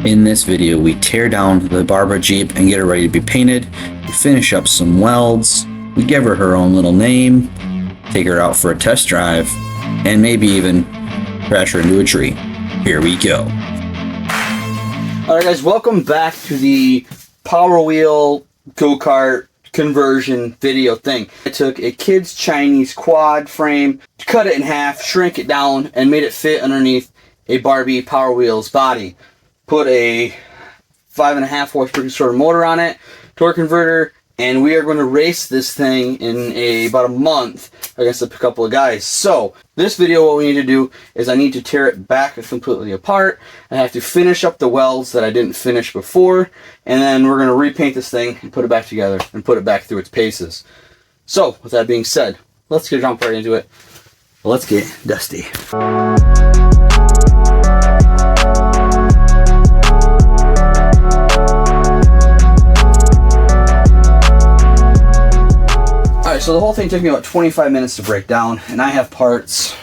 In this video, we tear down the Barbara Jeep and get her ready to be painted. We finish up some welds. We give her own little name, take her out for a test drive, and maybe even crash her into a tree. Here we go. Alright guys, welcome back to the PowerWheel go-kart conversion video thing. I took a kid's Chinese quad frame, cut it in half, shrink it down, and made it fit underneath a Barbie PowerWheel's body. Put a 5.5 horsepower sort of motor on it, torque converter, and we are going to race this thing in about a month against a couple of guys. So this video, what we need to do is I need to tear it back completely apart. I have to finish up the welds that I didn't finish before, and then we're going to repaint this thing and put it back together and put it back through its paces. So with that being said, let's jump right into it. Let's get dusty. Alright, so the whole thing took me about 25 minutes to break down, and I have parts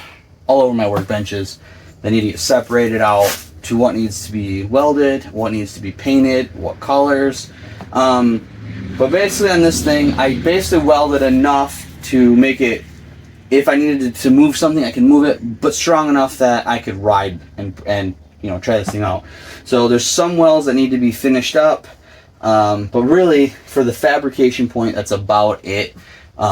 all over my workbenches that need to get separated out to what needs to be welded, what needs to be painted, what colors. But basically on this thing, I basically welded enough to make it, if I needed to move something, I can move it, but strong enough that I could ride and you know, try this thing out. So there's some welds that need to be finished up, but really for the fabrication point, that's about it.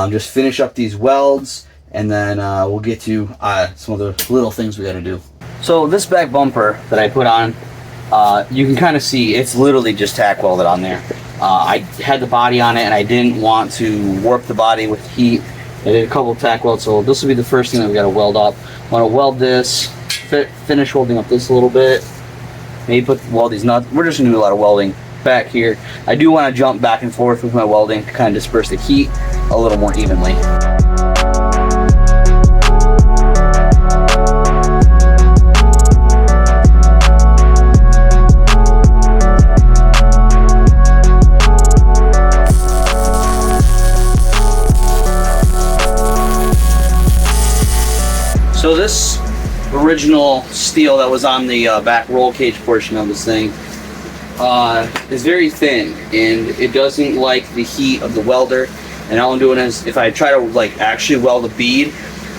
Just finish up these welds, and then we'll get to some of the little things we got to do. So this back bumper that I put on, you can kind of see it's literally just tack welded on there. I had the body on it, and I didn't want to warp the body with heat. I did a couple of tack welds, so this will be the first thing that we got to weld up. I want to weld this, finish welding up this a little bit, maybe weld these nuts. We're just going to do a lot of welding back here. I do want to jump back and forth with my welding to kind of disperse the heat a little more evenly. So this original steel that was on the back roll cage portion of this thing is very thin, and it doesn't like the heat of the welder. And all I'm doing is, if I try to like actually weld a bead,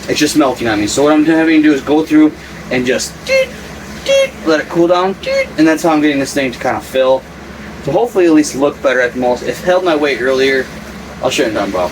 it's just melting on me. So what I'm having to do is go through and just let it cool down, and that's how I'm getting this thing to kind of fill. So hopefully at least look better at the most. If it held my weight earlier, I'll show you down below.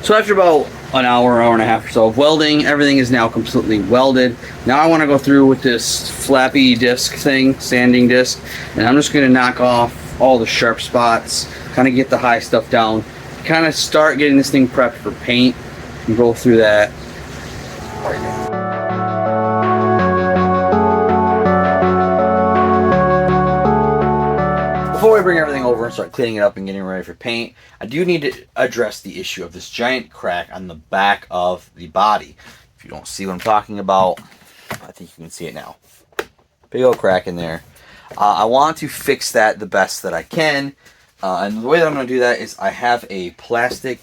So after about an hour and a half or so of welding, everything is now completely welded. Now I want to go through with this flappy disc thing, sanding disc, and I'm just going to knock off all the sharp spots, kind of get the high stuff down, kind of start getting this thing prepped for paint, and go through that right now. Before we bring everything over and start cleaning it up and getting ready for paint, I do need to address the issue of this giant crack on the back of the body. If you don't see what I'm talking about, I think you can see it now. Big old crack in there. I want to fix that the best that I can, and the way that I'm going to do that is I have a plastic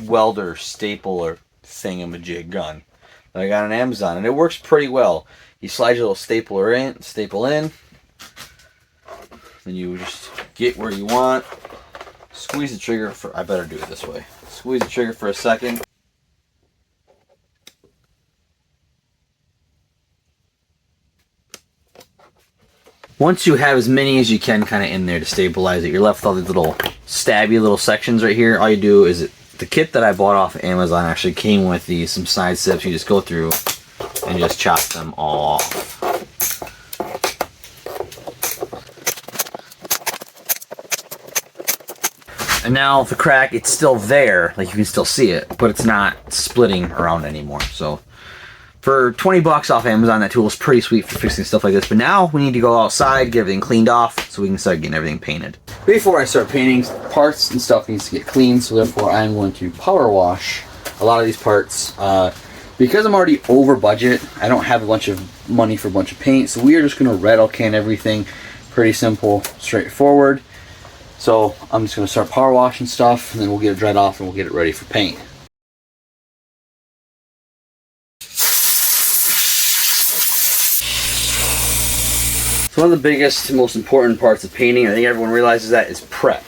welder stapler thingamajig gun that I got on Amazon, and it works pretty well. You slide your little staple in, then you just get where you want, squeeze the trigger for, I better do it this way, squeeze the trigger for a second. Once you have as many as you can kind of in there to stabilize it, you're left with all these little stabby little sections right here. All you do is, the kit that I bought off of Amazon actually came with some side steps. You just go through and just chop them all off. And now the crack, it's still there, like you can still see it, but it's not splitting around anymore. So for 20 bucks off Amazon, that tool is pretty sweet for fixing stuff like this. But now we need to go outside, get everything cleaned off, so we can start getting everything painted. Before I start painting, parts and stuff needs to get cleaned, so therefore I'm going to power wash a lot of these parts. Because I'm already over budget, I don't have a bunch of money for a bunch of paint, so we are just going to rattle can everything. Pretty simple, straightforward. So I'm just going to start power washing stuff, and then we'll get it dried off and we'll get it ready for paint. So one of the biggest, most important parts of painting, I think everyone realizes that, is prep.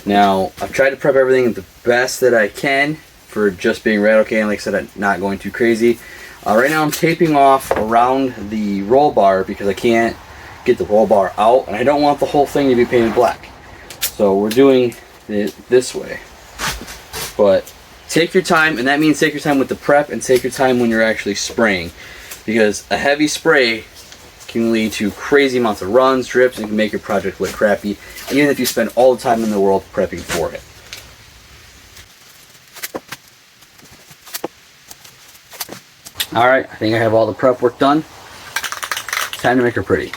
Now, I've tried to prep everything the best that I can for just being right okay, and like I said, I'm not going too crazy. Right now I'm taping off around the roll bar because I can't get the roll bar out, and I don't want the whole thing to be painted black. So we're doing it this way. But take your time, and that means take your time with the prep and take your time when you're actually spraying, because a heavy spray can lead to crazy amounts of runs, drips, and can make your project look crappy, even if you spend all the time in the world prepping for it. Alright, I think I have all the prep work done. Time to make her pretty.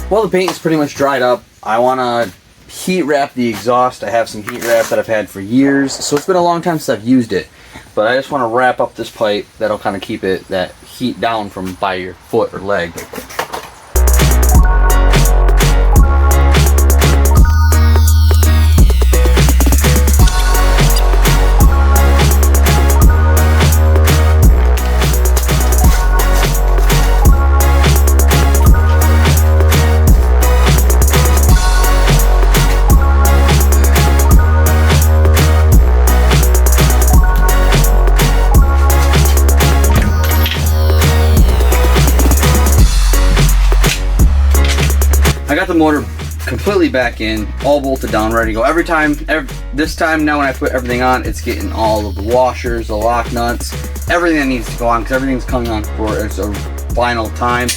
Well, the paint is pretty much dried up. I want to heat wrap the exhaust. I have some heat wrap that I've had for years, so it's been a long time since I've used it. But I just want to wrap up this pipe. That'll kind of keep that heat down from by your foot or leg. I got the motor completely back in, all bolted down, ready to go. This time now when I put everything on, it's getting all of the washers, the lock nuts, everything that needs to go on, because everything's coming on for its final time.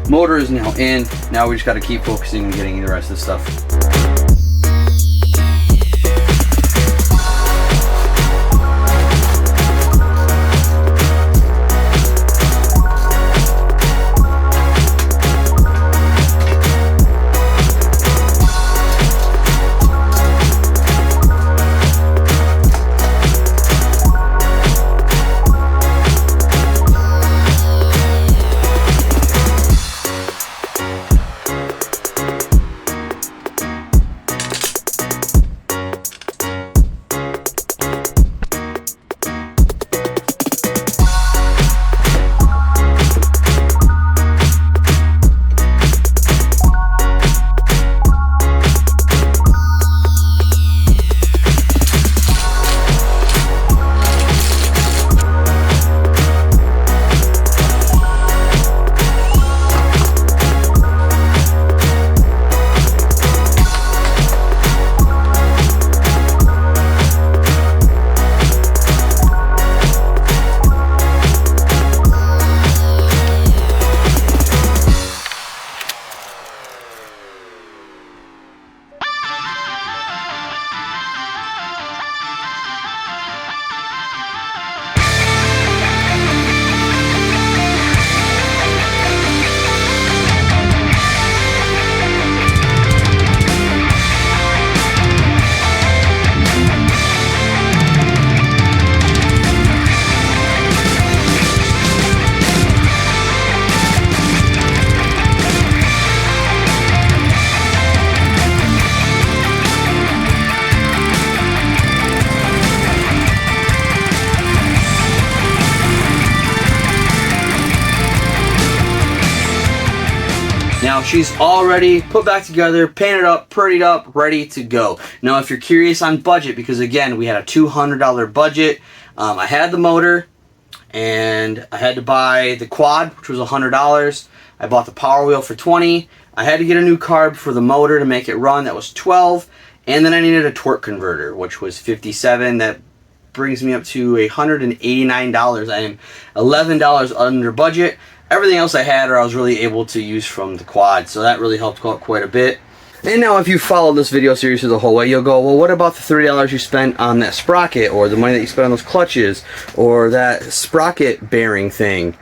Motor is now in. Now we just got to keep focusing on getting the rest of the stuff. Now she's already put back together, painted up, prettied up, ready to go. Now if you're curious on budget, because again, we had a $200 budget, I had the motor, and I had to buy the quad, which was $100. I bought the PowerWheel for $20. I had to get a new carb for the motor to make it run, that was $12. And then I needed a torque converter, which was $57. That brings me up to $189. I am $11 under budget. Everything else I had or I was really able to use from the quad, so that really helped out quite a bit. And now if you followed this video series through the whole way, you'll go, well, what about the $30 you spent on that sprocket, or the money that you spent on those clutches, or that sprocket bearing thing?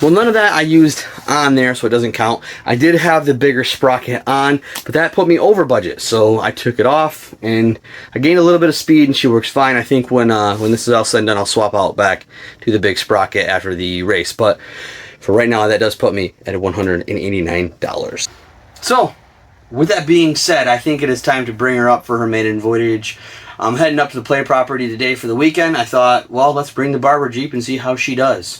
Well, none of that I used on there, so it doesn't count. I did have the bigger sprocket on, but that put me over budget, so I took it off, and I gained a little bit of speed, and she works fine. I think when this is all said and done, I'll swap out back to the big sprocket after the race, but for right now, that does put me at $189. So, with that being said, I think it is time to bring her up for her maiden voyage. I'm heading up to the play property today for the weekend. I thought, well, let's bring the Barber Jeep and see how she does.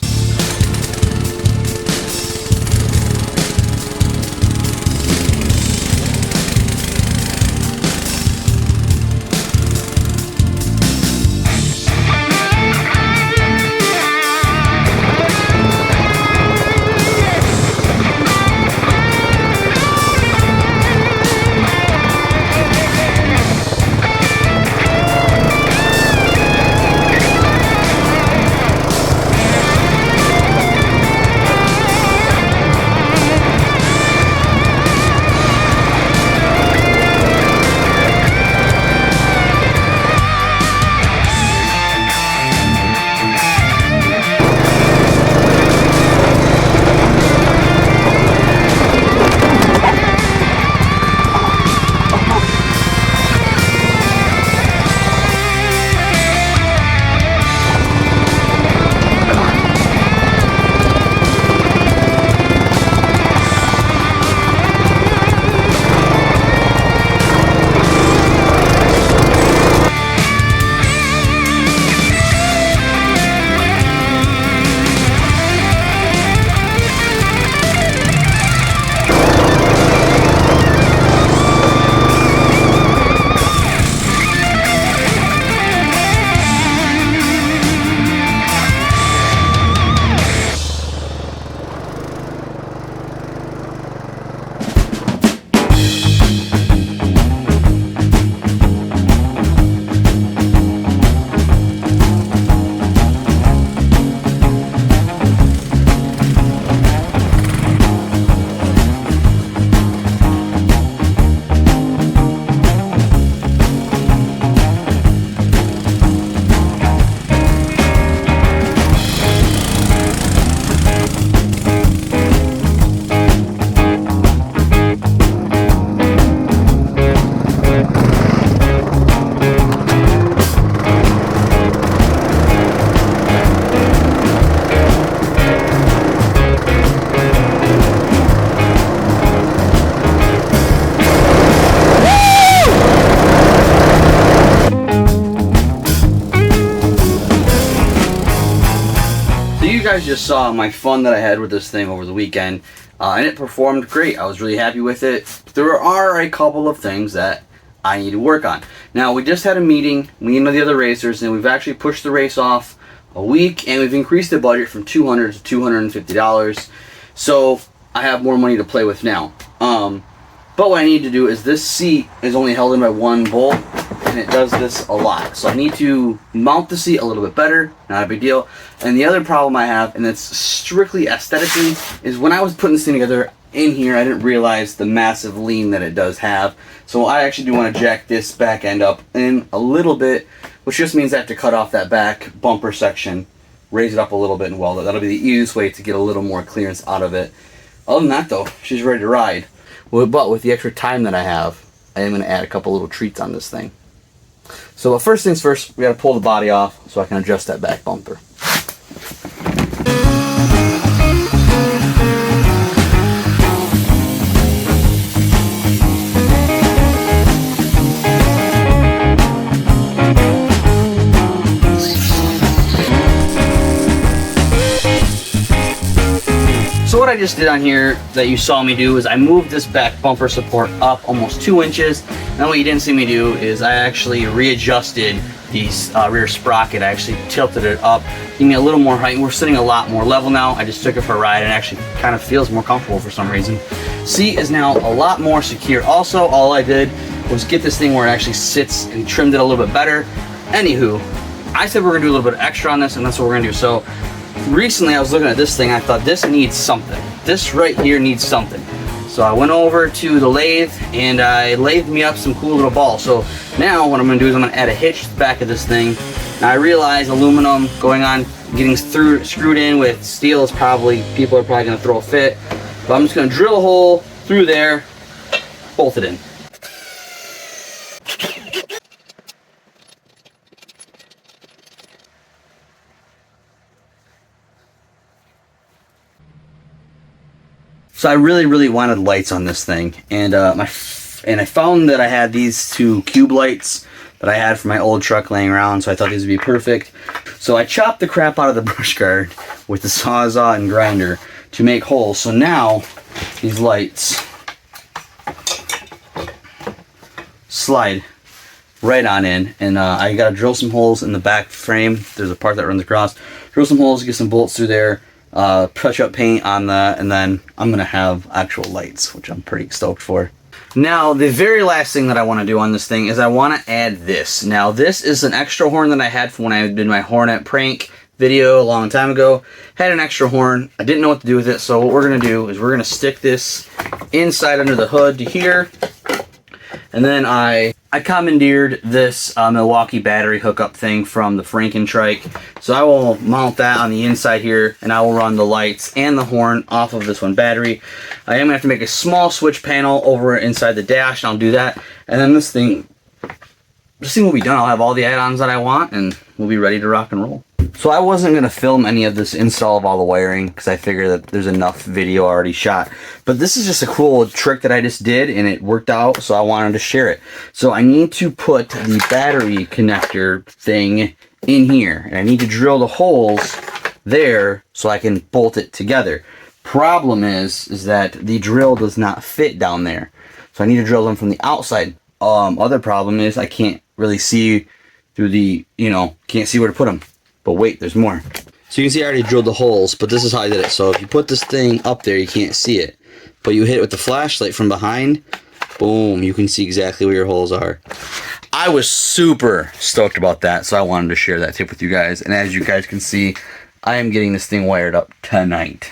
You guys just saw my fun that I had with this thing over the weekend, and it performed great. I was really happy with it. There are a couple of things that I need to work on. Now, we just had a meeting, me and the other racers, and we've actually pushed the race off a week, and we've increased the budget from $200 to $250. So I have more money to play with now. But what I need to do is, this seat is only held in by one bolt, and it does this a lot. So I need to mount the seat a little bit better, not a big deal. And the other problem I have, and it's strictly aesthetically, is when I was putting this thing together in here, I didn't realize the massive lean that it does have. So I actually do want to jack this back end up in a little bit, which just means I have to cut off that back bumper section, raise it up a little bit and weld it. That'll be the easiest way to get a little more clearance out of it. Other than that though, she's ready to ride. Well, but with the extra time that I have, I am going to add a couple little treats on this thing. So first things first, we got to pull the body off so I can adjust that back bumper. So what I just did on here that you saw me do is I moved this back bumper support up almost 2 inches. Now what you didn't see me do is I actually readjusted the rear sprocket. I actually tilted it up, gave me a little more height. We're sitting a lot more level now. I just took it for a ride and actually kind of feels more comfortable for some reason. Seat is now a lot more secure. Also, all I did was get this thing where it actually sits and trimmed it a little bit better. Anywho, I said we're gonna do a little bit extra on this, and that's what we're gonna do. So recently I was looking at this thing, I thought this needs something. This right here needs something. So I went over to the lathe and I lathed me up some cool little balls. So now what I'm gonna do is I'm gonna add a hitch to the back of this thing. Now I realize aluminum going on, getting screwed in with steel is probably, people are probably gonna throw a fit. But I'm just gonna drill a hole through there, bolt it in. So I really wanted lights on this thing, and I found that I had these two cube lights that I had from my old truck laying around, so I thought these would be perfect. So I chopped the crap out of the brush guard with the Sawzall and grinder to make holes. So now these lights slide right on in, and I gotta drill some holes in the back frame. There's a part that runs across. Drill some holes, get some bolts through there. Touch up paint on that, and then I'm gonna have actual lights, which I'm pretty stoked for. Now the very last thing that I want to do on this thing is I want to add this. Now this is an extra horn that I had from when I did my Hornet prank video a long time ago. Had an extra horn. I didn't know what to do with it, so what we're gonna do is we're gonna stick this inside under the hood to here, and then I commandeered this Milwaukee battery hookup thing from the Franken-Trike. So I will mount that on the inside here, and I will run the lights and the horn off of this one battery. I am going to have to make a small switch panel over inside the dash, and I'll do that. And then this thing will be done. I'll have all the add-ons that I want, and we'll be ready to rock and roll. So I wasn't going to film any of this install of all the wiring because I figured that there's enough video already shot. But this is just a cool trick that I just did, and it worked out, so I wanted to share it. So I need to put the battery connector thing in here, and I need to drill the holes there so I can bolt it together. Problem is that the drill does not fit down there, so I need to drill them from the outside. Other problem is I can't really see through the, can't see where to put them. But wait, there's more. So you can see I already drilled the holes, but this is how I did it. So if you put this thing up there, you can't see it. But you hit it with the flashlight from behind, boom, you can see exactly where your holes are. I was super stoked about that, so I wanted to share that tip with you guys. And as you guys can see, I am getting this thing wired up tonight.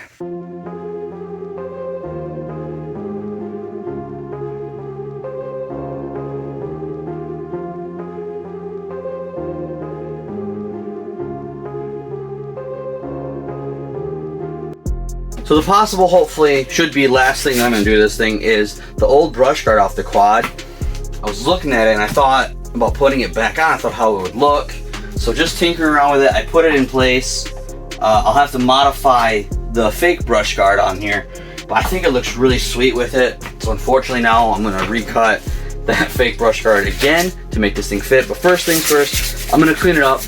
So the possible, hopefully, should be last thing I'm going to do this thing is the old brush guard off the quad. I was looking at it and I thought about putting it back on. I thought how it would look. So just tinkering around with it, I put it in place. I'll have to modify the fake brush guard on here, but I think it looks really sweet with it. So unfortunately now I'm going to recut that fake brush guard again to make this thing fit. But first things first, I'm going to clean it up,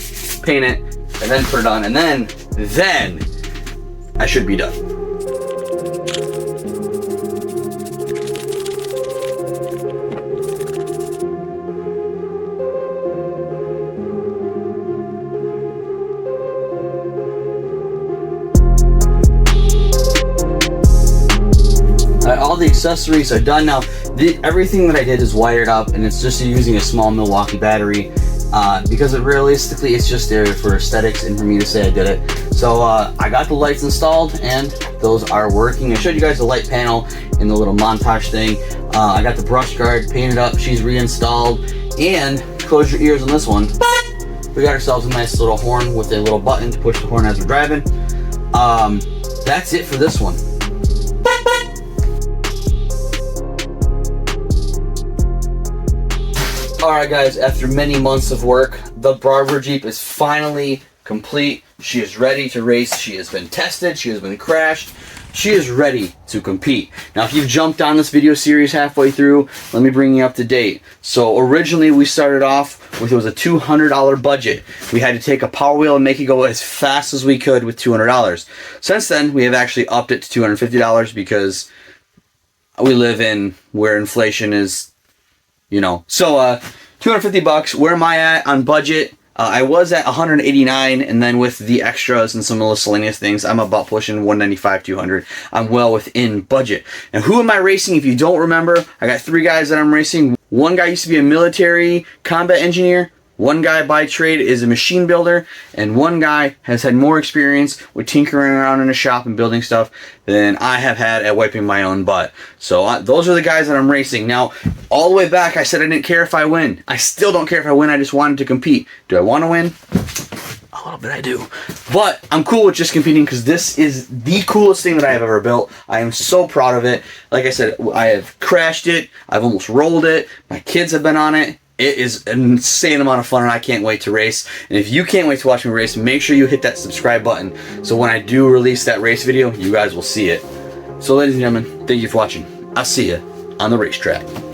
paint it, and then put it on. And then I should be done. All the accessories are done now. Everything that I did is wired up, and it's just using a small Milwaukee battery because realistically it's just there for aesthetics and for me to say I did it. So I got the lights installed and those are working. I showed you guys the light panel in the little montage thing. I got the brush guard painted up, she's reinstalled, and close your ears on this one. We got ourselves a nice little horn with a little button to push the horn as we're driving. That's it for this one. Alright guys, after many months of work, the Barber Jeep is finally complete. She is ready to race. She has been tested. She has been crashed. She is ready to compete. Now, if you've jumped on this video series halfway through, let me bring you up to date. So originally we started off with, it was a $200 budget. We had to take a PowerWheel and make it go as fast as we could with $200. Since then, we have actually upped it to $250 because we live in where inflation is, so 250 bucks. Where am I at on budget? I was at 189, and then with the extras and some miscellaneous things, I'm about pushing 195, 200. I'm well within budget. And who am I racing? If you don't remember, I got 3 guys that I'm racing. One guy used to be a military combat engineer. One guy by trade is a machine builder, and one guy has had more experience with tinkering around in a shop and building stuff than I have had at wiping my own butt. So those are the guys that I'm racing. Now, all the way back, I said I didn't care if I win. I still don't care if I win. I just wanted to compete. Do I want to win? A little bit I do. But I'm cool with just competing because this is the coolest thing that I have ever built. I am so proud of it. Like I said, I have crashed it. I've almost rolled it. My kids have been on it. It is an insane amount of fun, and I can't wait to race. And if you can't wait to watch me race, make sure you hit that subscribe button so when I do release that race video, you guys will see it. So ladies and gentlemen, thank you for watching. I'll see you on the racetrack.